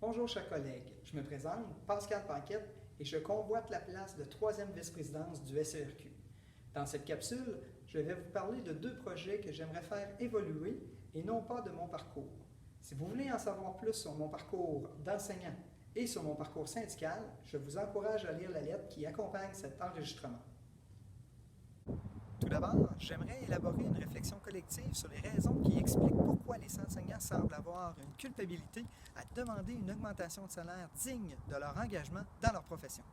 Bonjour chers collègues, je me présente, Pascal Paquette, et je convoite la place de 3e vice-présidence du SERQ. Dans cette capsule, je vais vous parler de 2 projets que j'aimerais faire évoluer et non pas de mon parcours. Si vous voulez en savoir plus sur mon parcours d'enseignant et sur mon parcours syndical, je vous encourage à lire la lettre qui accompagne cet enregistrement. Tout d'abord, j'aimerais élaborer une réflexion collective sur les raisons qui expliquent pourquoi les enseignants semblent avoir une culpabilité à demander une augmentation de salaire digne de leur engagement dans leur profession.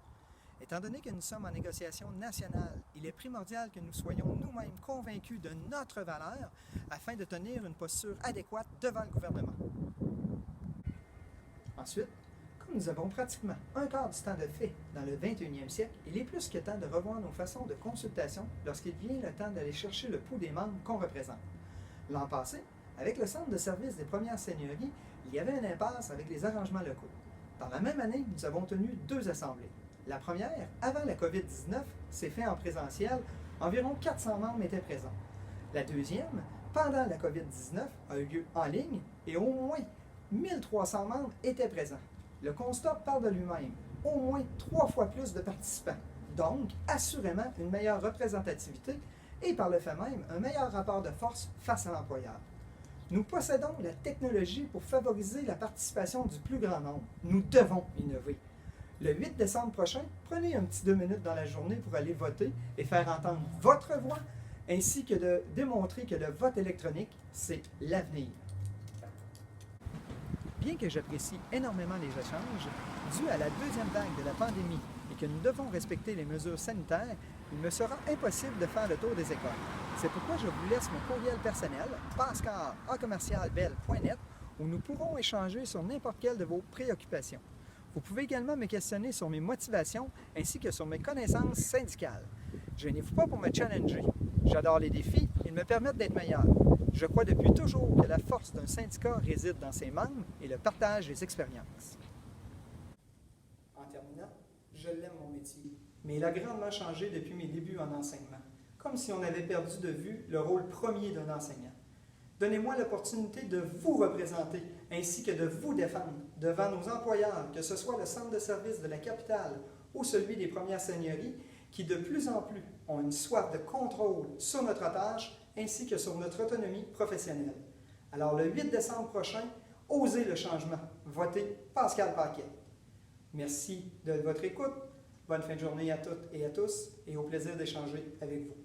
Étant donné que nous sommes en négociation nationale, il est primordial que nous soyons nous-mêmes convaincus de notre valeur afin de tenir une posture adéquate devant le gouvernement. Ensuite, comme nous avons pratiquement un quart du temps de fait dans le 21e siècle, il est plus que temps de revoir nos façons de consultation lorsqu'il vient le temps d'aller chercher le pouls des membres qu'on représente. L'an passé, avec le Centre de service des premières seigneuries, il y avait une impasse avec les arrangements locaux. Dans la même année, nous avons tenu 2 assemblées. La première, avant la COVID-19, s'est faite en présentiel, environ 400 membres étaient présents. La deuxième, pendant la COVID-19, a eu lieu en ligne et au moins 1300 membres étaient présents. Le constat parle de lui-même, au moins 3 fois plus de participants, donc assurément une meilleure représentativité et par le fait même un meilleur rapport de force face à l'employeur. Nous possédons la technologie pour favoriser la participation du plus grand nombre. Nous devons innover. Le 8 décembre prochain, prenez un petit 2 minutes dans la journée pour aller voter et faire entendre votre voix, ainsi que de démontrer que le vote électronique, c'est l'avenir. Bien que j'apprécie énormément les échanges, dû à la 2e vague de la pandémie et que nous devons respecter les mesures sanitaires, il me sera impossible de faire le tour des écoles. C'est pourquoi je vous laisse mon courriel personnel, pascal@bell.net, où nous pourrons échanger sur n'importe quelle de vos préoccupations. Vous pouvez également me questionner sur mes motivations ainsi que sur mes connaissances syndicales. Gênez-vous pas pour me challenger. J'adore les défis, ils me permettent d'être meilleur. Je crois depuis toujours que la force d'un syndicat réside dans ses membres et le partage des expériences. En terminant, je l'aime mon métier, mais il a grandement changé depuis mes débuts en enseignement, comme si on avait perdu de vue le rôle premier d'un enseignant. Donnez-moi l'opportunité de vous représenter ainsi que de vous défendre devant nos employeurs, que ce soit le centre de service de la capitale ou celui des premières seigneuries, qui de plus en plus ont une soif de contrôle sur notre tâche ainsi que sur notre autonomie professionnelle. Alors le 8 décembre prochain, osez le changement. Votez Pascal Paquette. Merci de votre écoute. Bonne fin de journée à toutes et à tous et au plaisir d'échanger avec vous.